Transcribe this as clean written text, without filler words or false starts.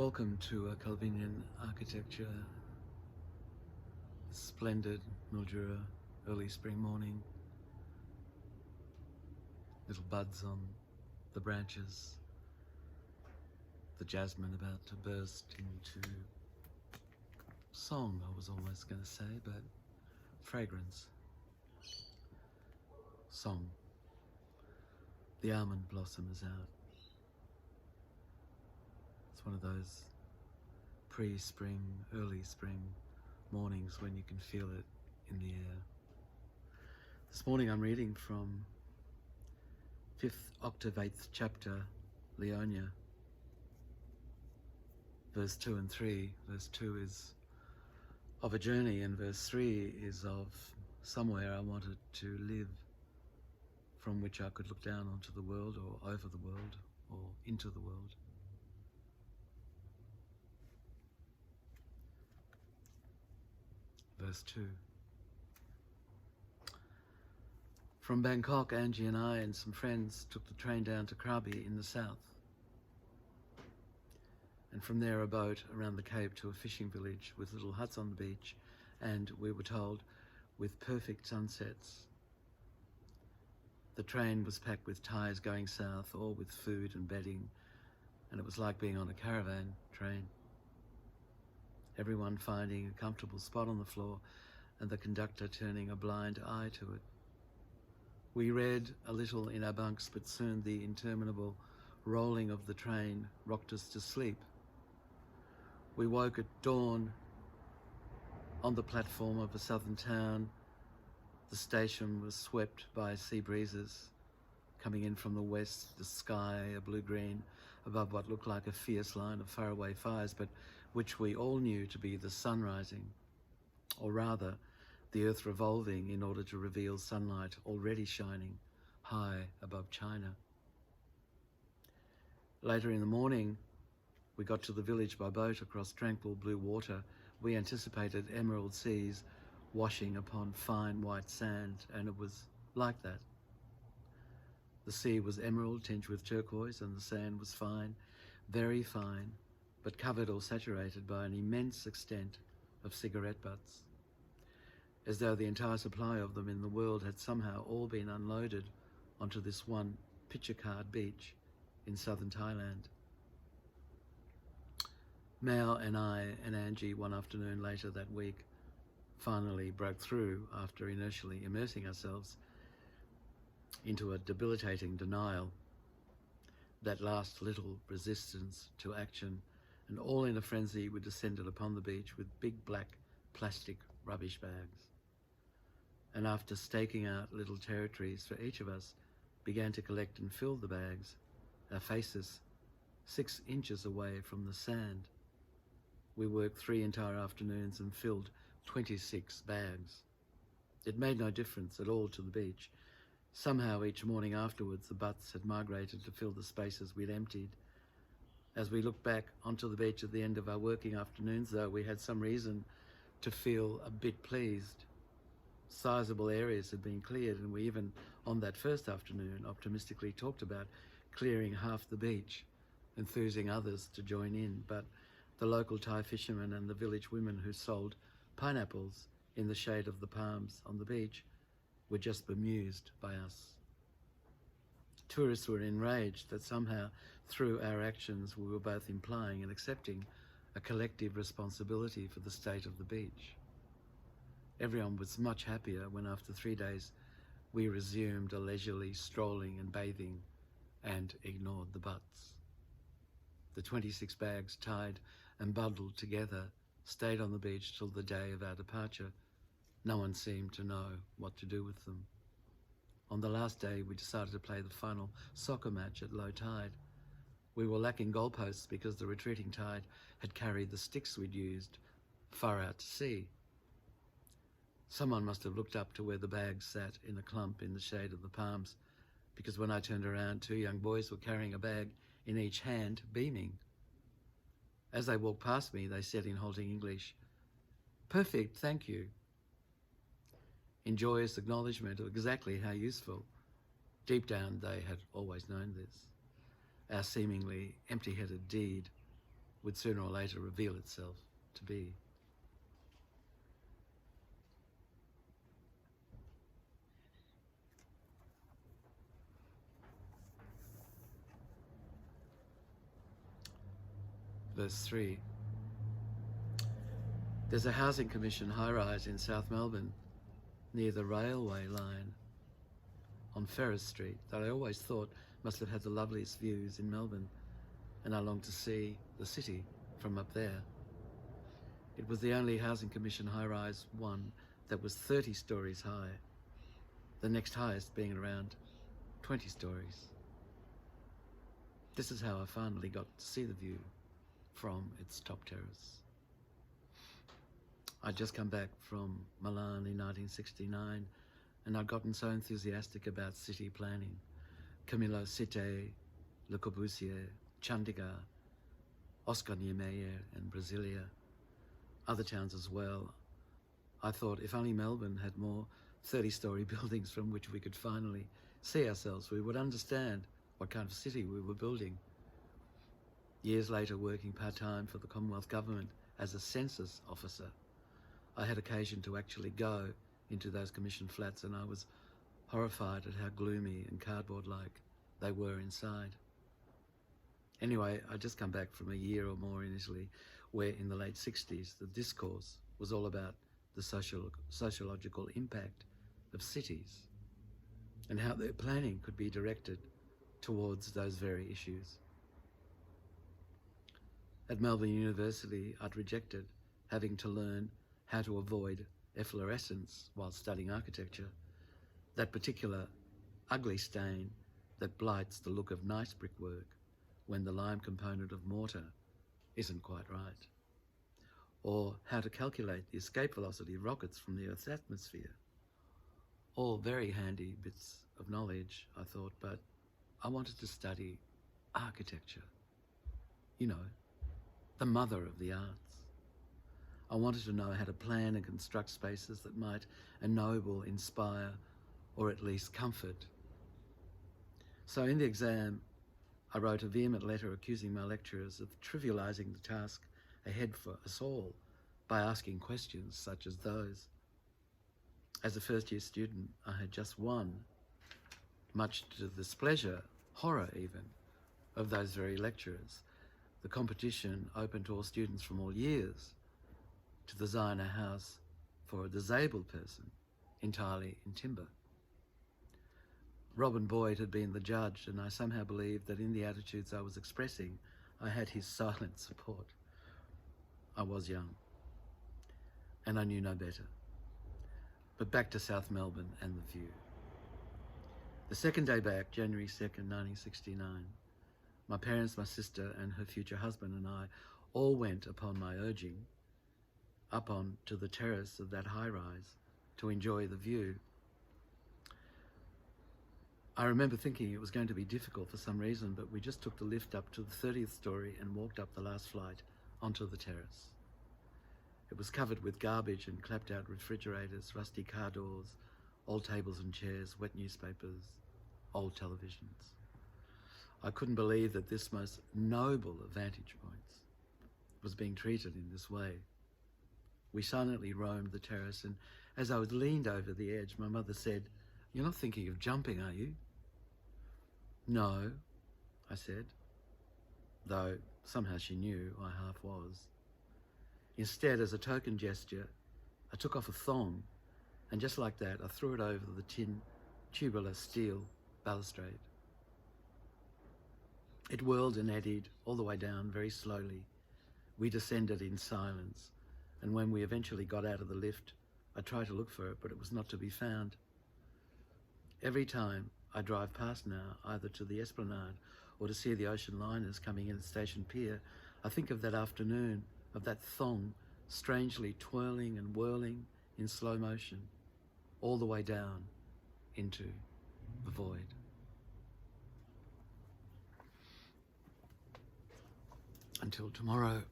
Welcome to a Calvinian architecture, splendid Mildura early spring morning, little buds on the branches, the jasmine about to burst into song, I was almost going to say, but fragrance, song. The almond blossom is out. It's one of those pre-spring, early spring mornings when you can feel it in the air. This morning I'm reading from 5th octave 8th chapter, Leonia, verse 2 and 3. Verse 2 is of a journey and verse 3 is of somewhere I wanted to live, from which I could look down onto the world or over the world or into the world. Verse 2. From Bangkok, Angie and I and some friends took the train down to Krabi in the south, and from there a boat around the Cape to a fishing village with little huts on the beach, and, we were told, with perfect sunsets. The train was packed with Thais going south, all with food and bedding, and it was like being on a caravan train. Everyone finding a comfortable spot on the floor and the conductor turning a blind eye to it. We read a little in our bunks, but soon the interminable rolling of the train rocked us to sleep. We woke at dawn on the platform of a southern town. The station was swept by sea breezes coming in from the west, the sky a blue-green above what looked like a fierce line of faraway fires, but which we all knew to be the sun rising, or rather the earth revolving in order to reveal sunlight already shining high above China. Later in the morning, we got to the village by boat across tranquil blue water. We anticipated emerald seas washing upon fine white sand, and it was like that. The sea was emerald tinged with turquoise, and the sand was fine, very fine, but covered or saturated by an immense extent of cigarette butts, as though the entire supply of them in the world had somehow all been unloaded onto this one picture card beach in southern Thailand. Mao and I and Angie, one afternoon later that week, finally broke through after inertially immersing ourselves into a debilitating denial, that last little resistance to action, and all in a frenzy we descended upon the beach with big black plastic rubbish bags, and after staking out little territories for each of us, began to collect and fill the bags, our faces 6 inches away from the sand. We worked 3 entire afternoons and filled 26 bags. It made no difference at all to the beach. Somehow each morning afterwards the butts had migrated to fill the spaces we'd emptied. As we looked back onto the beach at the end of our working afternoons, though, we had some reason to feel a bit pleased. Sizable areas had been cleared, and we even, on that first afternoon, optimistically talked about clearing half the beach, enthusing others to join in. But the local Thai fishermen and the village women who sold pineapples in the shade of the palms on the beach were just bemused by us. Tourists were enraged that somehow, through our actions, we were both implying and accepting a collective responsibility for the state of the beach. Everyone was much happier when, after 3 days, we resumed a leisurely strolling and bathing and ignored the butts. The 26 bags, tied and bundled together, stayed on the beach till the day of our departure. No one seemed to know what to do with them. On the last day, we decided to play the final soccer match at low tide. We were lacking goalposts because the retreating tide had carried the sticks we'd used far out to sea. Someone must have looked up to where the bags sat in a clump in the shade of the palms, because when I turned around, 2 young boys were carrying a bag in each hand, beaming. As they walked past me, they said in halting English, "Perfect, thank you," in joyous acknowledgement of exactly how useful. Deep down, they had always known this. Our seemingly empty-headed deed would sooner or later reveal itself to be. Verse 3. There's a housing commission high-rise in South Melbourne near the railway line on Ferris Street that I always thought must have had the loveliest views in Melbourne, and I longed to see the city from up there. It was the only housing commission high-rise one that was 30 stories high, the next highest being around 20 stories. This is how I finally got to see the view from its top terrace. I'd just come back from Milan in 1969, and I'd gotten so enthusiastic about city planning. Camillo Sitte, Le Corbusier, Chandigarh, Oscar Niemeyer and Brasilia, other towns as well. I thought if only Melbourne had more 30-story buildings from which we could finally see ourselves, we would understand what kind of city we were building. Years later, working part-time for the Commonwealth Government as a census officer, I had occasion to actually go into those commissioned flats, and I was horrified at how gloomy and cardboard-like they were inside. Anyway, I'd just come back from a year or more in Italy, where in the late 60s, the discourse was all about the sociological impact of cities and how their planning could be directed towards those very issues. At Melbourne University, I'd rejected having to learn how to avoid efflorescence while studying architecture, that particular ugly stain that blights the look of nice brickwork when the lime component of mortar isn't quite right, or how to calculate the escape velocity of rockets from the Earth's atmosphere. All very handy bits of knowledge, I thought, but I wanted to study architecture. You know, the mother of the arts. I wanted to know how to plan and construct spaces that might ennoble, inspire, or at least comfort. So in the exam, I wrote a vehement letter accusing my lecturers of trivializing the task ahead for us all by asking questions such as those. As a first-year student, I had just won, much to the displeasure, horror even, of those very lecturers, the competition open to all students from all years to design a house for a disabled person entirely in timber. Robin Boyd had been the judge, and I somehow believed that in the attitudes I was expressing, I had his silent support. I was young, and I knew no better. But back to South Melbourne and the view. The second day back, January 2nd, 1969, my parents, my sister, and her future husband and I all went, upon my urging, up on to the terrace of that high-rise to enjoy the view. I remember thinking it was going to be difficult for some reason, but we just took the lift up to the 30th story and walked up the last flight onto the terrace. It was covered with garbage and clapped-out refrigerators, rusty car doors, old tables and chairs, wet newspapers, old televisions. I couldn't believe that this most noble of vantage points was being treated in this way. We silently roamed the terrace, and as I was leaned over the edge, my mother said, "You're not thinking of jumping, are you?" "No," I said, though somehow she knew I half was. Instead, as a token gesture, I took off a thong, and just like that, I threw it over the tin, tubular steel balustrade. It whirled and eddied all the way down very slowly. We descended in silence, and when we eventually got out of the lift, I tried to look for it, but it was not to be found. Every time I drive past now, either to the Esplanade or to see the ocean liners coming in at Station Pier, I think of that afternoon, of that thong strangely twirling and whirling in slow motion, all the way down into the void. Until tomorrow.